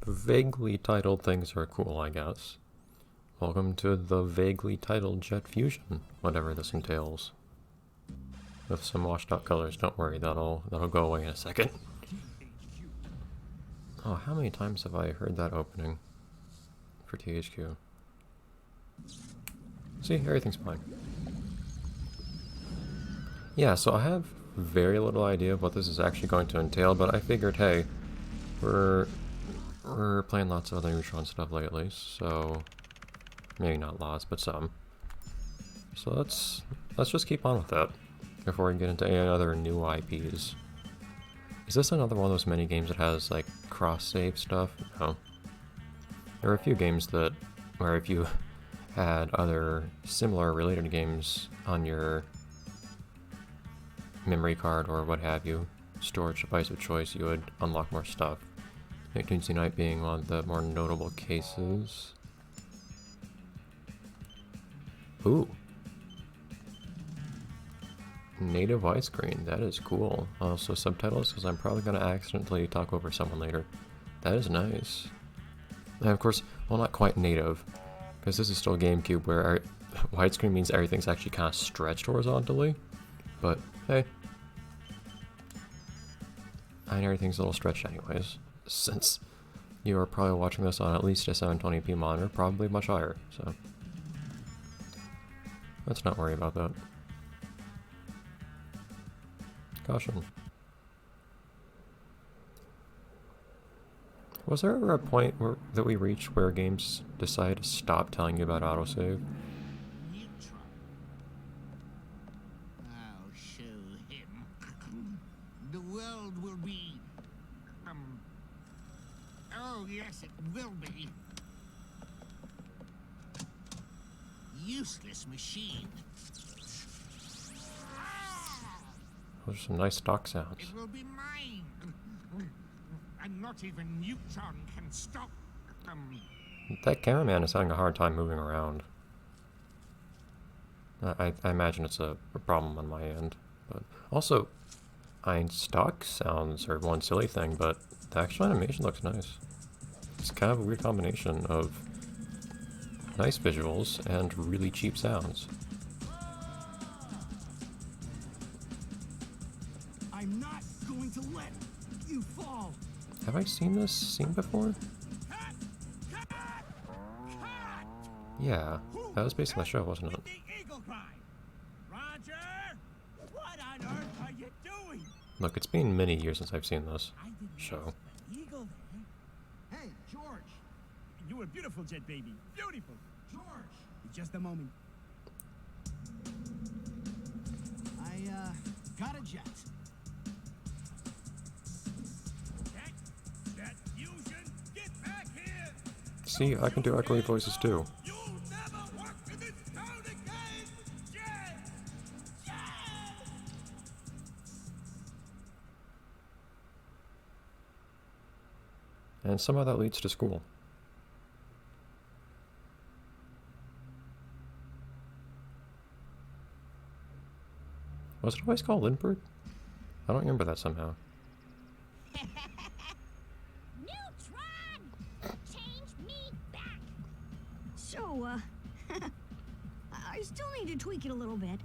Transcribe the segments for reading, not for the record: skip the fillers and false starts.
Vaguely titled things are cool, I guess. Welcome to the vaguely titled Jet Fusion, whatever this entails. With some washed out colors, don't worry, that'll go away in a second. Oh, how many times have I heard that opening for THQ? See, everything's fine. Yeah, so I have very little idea of what this is actually going to entail, but I figured, hey, we're playing lots of other Neutron stuff lately, so maybe not lots, but some. So let's just keep on with that before we get into any other new IPs. Is this another one of those mini games that has like cross-save stuff? No. There are a few games that where if you had other similar related games on your memory card or what have you, storage device of choice, you would unlock more stuff. Tuesday Night being one of the more notable cases. Ooh. Native widescreen, that is cool. Also subtitles, because I'm probably going to accidentally talk over someone later. That is nice. And of course, well, not quite native, because this is still GameCube where widescreen means everything's actually kind of stretched horizontally. But hey, and everything's a little stretched anyways, since you are probably watching this on at least a 720p monitor, probably much higher, so let's not worry about that. Caution. Was there ever a point that we reached where games decide to stop telling you about autosave? Neutron. I'll show him. The world will be... Oh, yes, it will be. Useless machine. Those are some nice stock sounds. It will be mine. And not even Neutron can stop. That cameraman is having a hard time moving around. I imagine it's a problem on my end. But also, stock sounds are one silly thing, but the actual animation looks nice. It's kind of a weird combination of nice visuals and really cheap sounds. I'm not going to let you fall. Have I seen this scene before? Yeah, that was basically the show, wasn't it? Roger! What on earth are you doing? Look, it's been many years since I've seen this show. Eagle there. Hey, George! You were beautiful, Jet Baby. Beautiful. George! Just a moment. I, got a jet. Jet Fusion, get back here! See, I can do echoey voices too. You'll never walk in this town again! Jet! Jet! And somehow that leads to school. Was it always called Lindbergh? I don't remember that somehow. Neutron! Change me back! So, I still need to tweak it a little bit.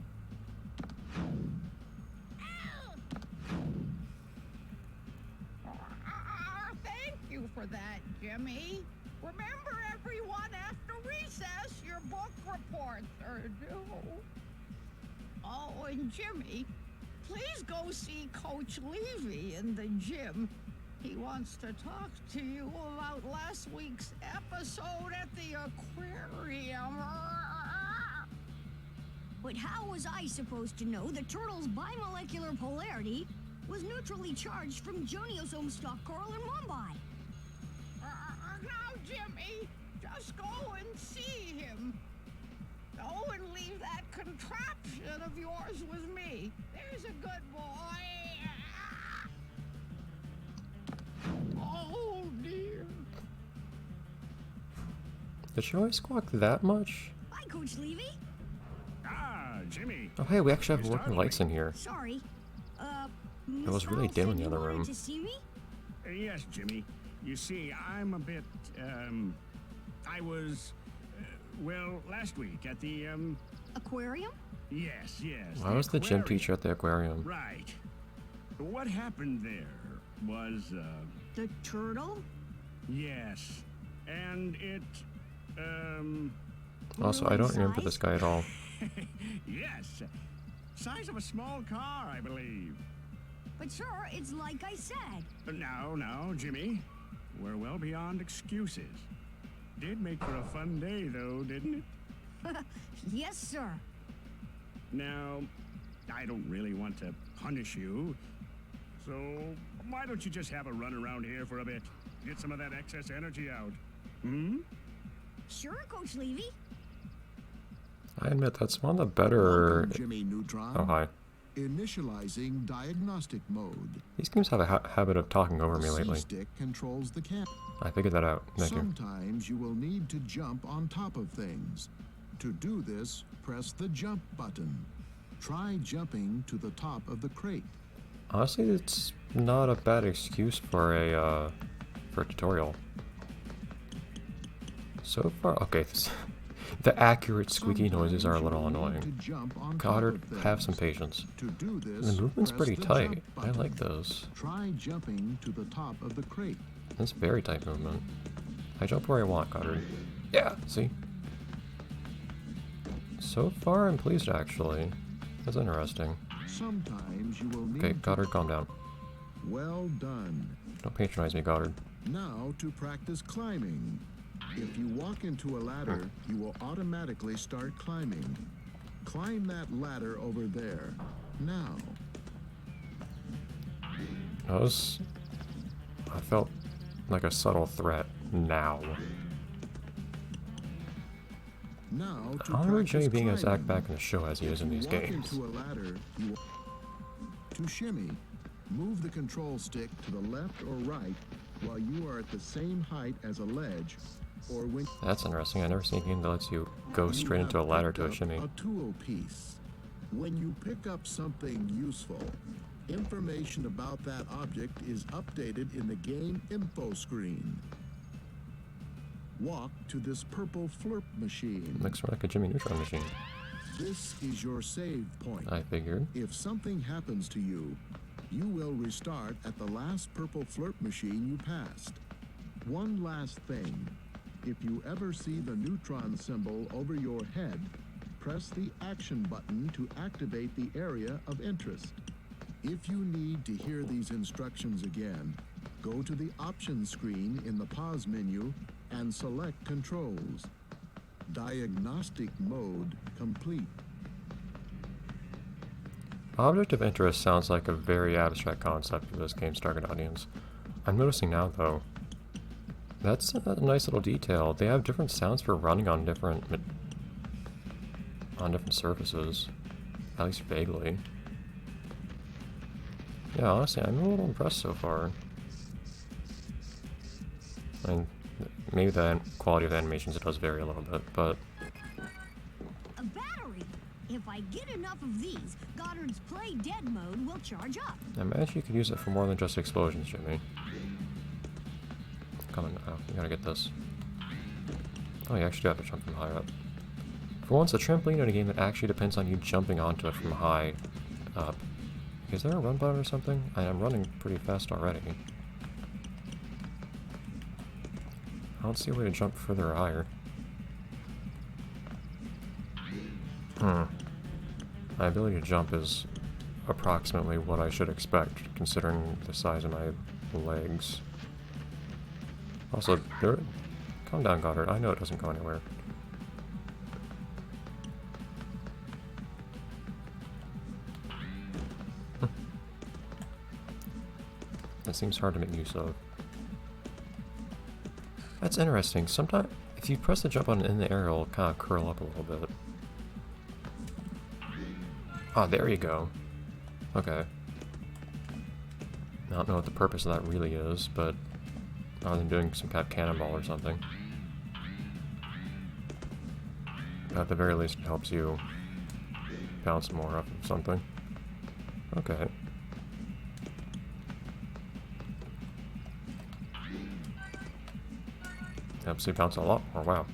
Thank you for that, Jimmy. Remember, everyone, after recess, your book reports are due. Oh, and Jimmy, please go see Coach Levy in the gym. He wants to talk to you about last week's episode at the aquarium. But how was I supposed to know the turtle's bimolecular polarity was neutrally charged from Joniosome stock coral in Mumbai? Now, Jimmy, just go and see him. Go and leave that contraption of yours with me. There's a good boy. Oh, dear. Did she always squawk that much? Hi, Coach Levy. Ah, Jimmy. Oh hey, we actually have working lights in here. Sorry. It was really dim in the other room. To see me? Yes, Jimmy. You see, I'm a bit, I was, well, last week at the, Aquarium? yes. Why was the gym aquarium. teacher at the aquarium? Right. What happened there was, The turtle? yes. And it, Also, I don't remember this guy at all. yes. Size of a small car, I believe. But sir, it's like I said. Now, Jimmy. We're well beyond excuses. Did make for a fun day, though, didn't it? Yes, sir. Now, I don't really want to punish you. So, why don't you just have a run around here for a bit? Get some of that excess energy out. Hmm? Sure, Coach Levy. I admit that's one of the better. Welcome, Jimmy Neutron. Oh hi. Initializing diagnostic mode. These games have a habit of talking over me The lately. C-stick controls the camera. I figured that out. Thank you. Sometimes you will need to jump on top of things. To do this, press the jump button. Try jumping to the top of the crate. Honestly, it's not a bad excuse for a tutorial. So far, okay. The accurate squeaky noises are a little annoying. Goddard, have some patience. To do this, The movement's press pretty the tight. jump I button. like those. Try jumping to the top of the crate. That's very tight movement. I jump where I want, Goddard. Yeah, see? So far, I'm pleased, actually. That's interesting. Sometimes you will need Okay, to... Goddard, calm down. Well done. Don't patronize me, Goddard. Now to practice climbing. If you walk into a ladder, you will automatically start climbing. Climb that ladder over there. Now. I felt like a subtle threat. Now. Now to I don't remember practice Jimmy being as climbing. act back in the show as he is in these If you walk games. into a ladder, you to shimmy, move the control stick to the left or right while you are at the same height as a ledge, or when That's interesting. I've never seen a game that lets you go you straight have into a ladder picked to a up shimmy. A tool piece. When you pick up something useful, information about that object is updated in the game info screen. Walk to this purple flirp machine. Looks more like a Jimmy Neutron machine. This is your save point. I figured. If something happens to you, you will restart at the last purple flirp machine you passed. One last thing. If you ever see the Neutron symbol over your head, press the action button to activate the area of interest. If you need to hear these instructions again, go to the options screen in the pause menu and select controls. Diagnostic mode complete. Object of interest sounds like a very abstract concept for this game's target audience. I'm noticing now, though, that's a nice little detail. They have different sounds for running on different surfaces, at least vaguely. Yeah, honestly, I'm a little impressed so far. I mean, maybe the quality of the animations does vary a little bit, but A battery. If I get enough of these, Goddard's play dead mode will charge up. I imagine you could use it for more than just explosions, Jimmy. Come on, you gotta get this. Oh, you actually do have to jump from high up. For once, a trampoline in a game that actually depends on you jumping onto it from high up. Is there a run button or something? I'm running pretty fast already. I don't see a way to jump further or higher. My ability to jump is approximately what I should expect, considering the size of my legs. Also, calm down, Goddard. I know it doesn't go anywhere. That seems hard to make use of. That's interesting. Sometimes, if you press the jump button in the air, it'll kind of curl up a little bit. Ah, there you go. Okay. I don't know what the purpose of that really is, but other than doing some kind of cannonball or something. But at the very least, it helps you bounce more off of something. Okay. absolutely bounce a lot more, wow.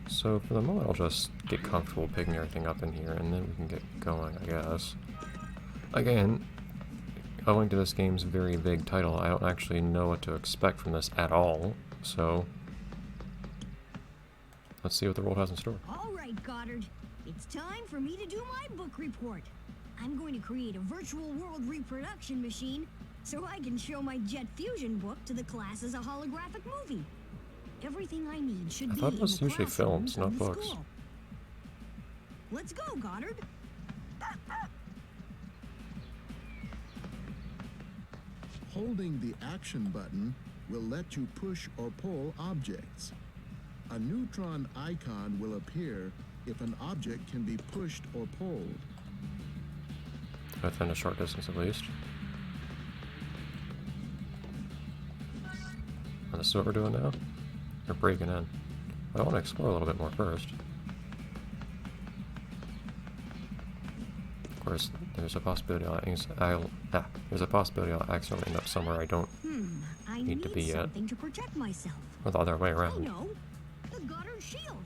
So for the moment I'll just get comfortable picking everything up in here and then we can get going, I guess. Again, owing to this game's very vague title, I don't actually know what to expect from this at all, so let's see what the world has in store. All right, Goddard. It's time for me to do my book report. I'm going to create a virtual world reproduction machine so I can show my jet fusion book to the class as a holographic movie. Everything I need should be thought it was in the usually films, classrooms not of the books. school. Let's go, Goddard. Holding the action button will let you push or pull objects. A neutron icon will appear if an object can be pushed or pulled. Within a short distance at least. And this is what we're doing now? We're breaking in. I want to explore a little bit more first. Of course, there's a possibility there's a possibility I'll accidentally end up somewhere I don't I need to be yet. something to protect myself. Or the other way I around. know. The Goddard shield.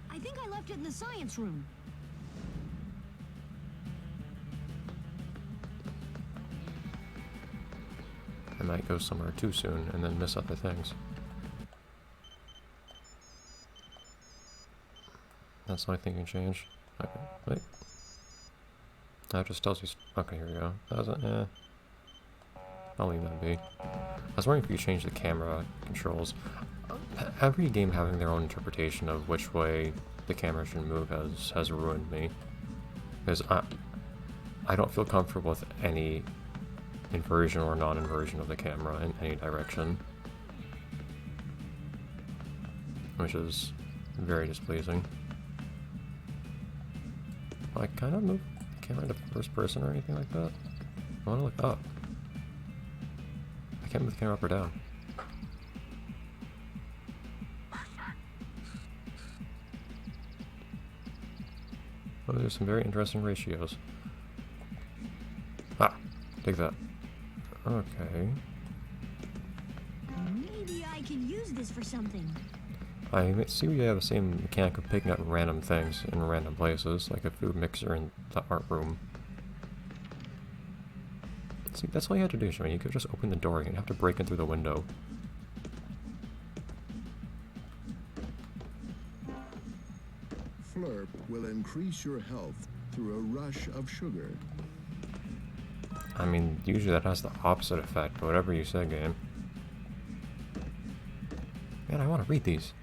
I think I left it in the science room. I might go somewhere too soon and then miss other things. That's the only thing you can change. Okay, wait. That just tells you. Okay, here we go. That was I'll leave that be. I was wondering if you change the camera controls. Every game having their own interpretation of which way the camera should move has ruined me. Because I don't feel comfortable with any inversion or non-inversion of the camera in any direction. Which is very displeasing. I kind of move the camera into first person or anything like that. I want to look up. I can't move the camera up or down. Oh, there's some very interesting ratios. Ah, take that. Okay. Maybe I could use this for something. I see we have the same mechanic of picking up random things in random places, like a food mixer in the art room. See, that's all you had to do, Shimmy. You could just open the door. You didn't have to break in through the window. Flurp will increase your health through a rush of sugar. I mean, usually that has the opposite effect, but whatever you say, game. Man, I want to read these.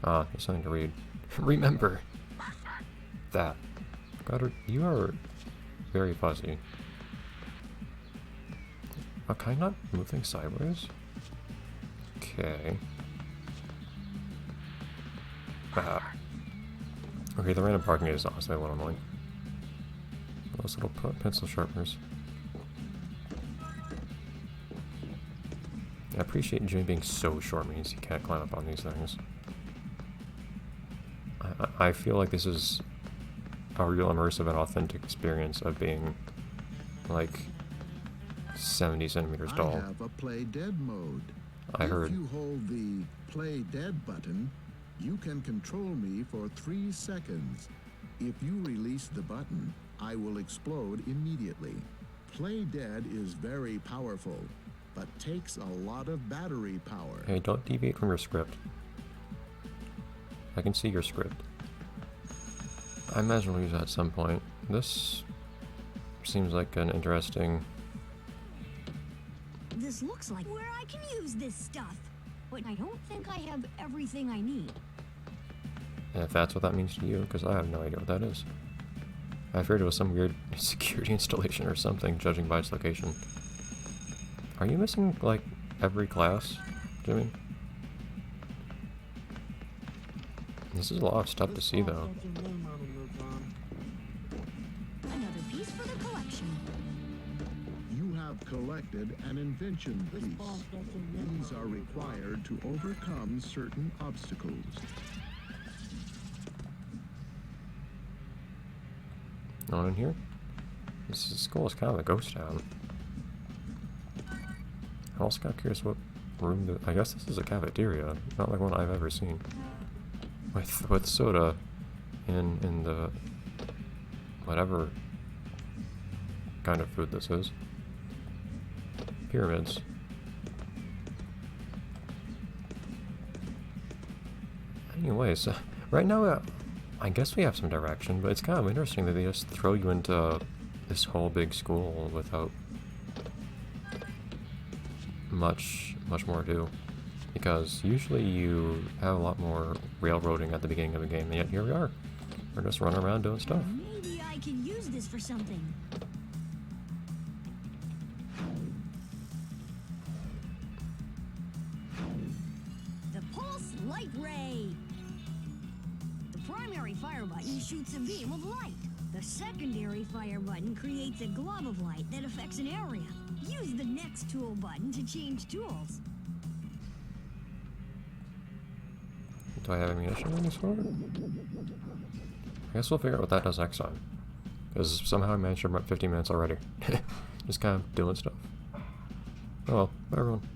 Ah, there's something to read. Remember that. Goddard, you are very fuzzy. Oh, can I not move things sideways? Okay. Ah. Okay, the random parking is honestly a little annoying. Those little pencil sharpeners. I appreciate Jimmy being so short means he can't climb up on these things. I feel like this is a real immersive and authentic experience of being like 70 centimeters tall. I have a play dead mode. I heard. If you hold the play dead button, you can control me for 3 seconds. If you release the button, I will explode immediately. Play dead is very powerful, but takes a lot of battery power. Hey, don't deviate from your script. I can see your script. I imagine we'll use that at some point. This seems like an interesting... This looks like where I can use this stuff. But I don't think I have everything I need. And if that's what that means to you, because I have no idea what that is. I feared it was some weird security installation or something, judging by its location. Are you missing, like, every class, Jimmy? This is a lot of stuff to see, though. Another piece for the collection. You have collected an invention piece. These are required to overcome certain obstacles. No one in here? This school is kind of a ghost town. I'm also kind of curious what room that, I guess this is a cafeteria, not like one I've ever seen. With soda in the whatever kind of food this is. Pyramids. Anyways, right now I guess we have some direction, but it's kind of interesting that they just throw you into this whole big school without much more to do. Because usually you have a lot more railroading at the beginning of a game, and yet here we are. We're just running around doing stuff. Maybe I can use this for something. The pulse light ray. The primary fire button shoots a beam of light. The secondary fire button creates a glob of light that affects an area. Use the next tool button to change tools. Do I have ammunition on this sword? I guess we'll figure out what that does next time. Because somehow I managed to run 50 minutes already. Just kind of doing stuff. Oh well, bye everyone.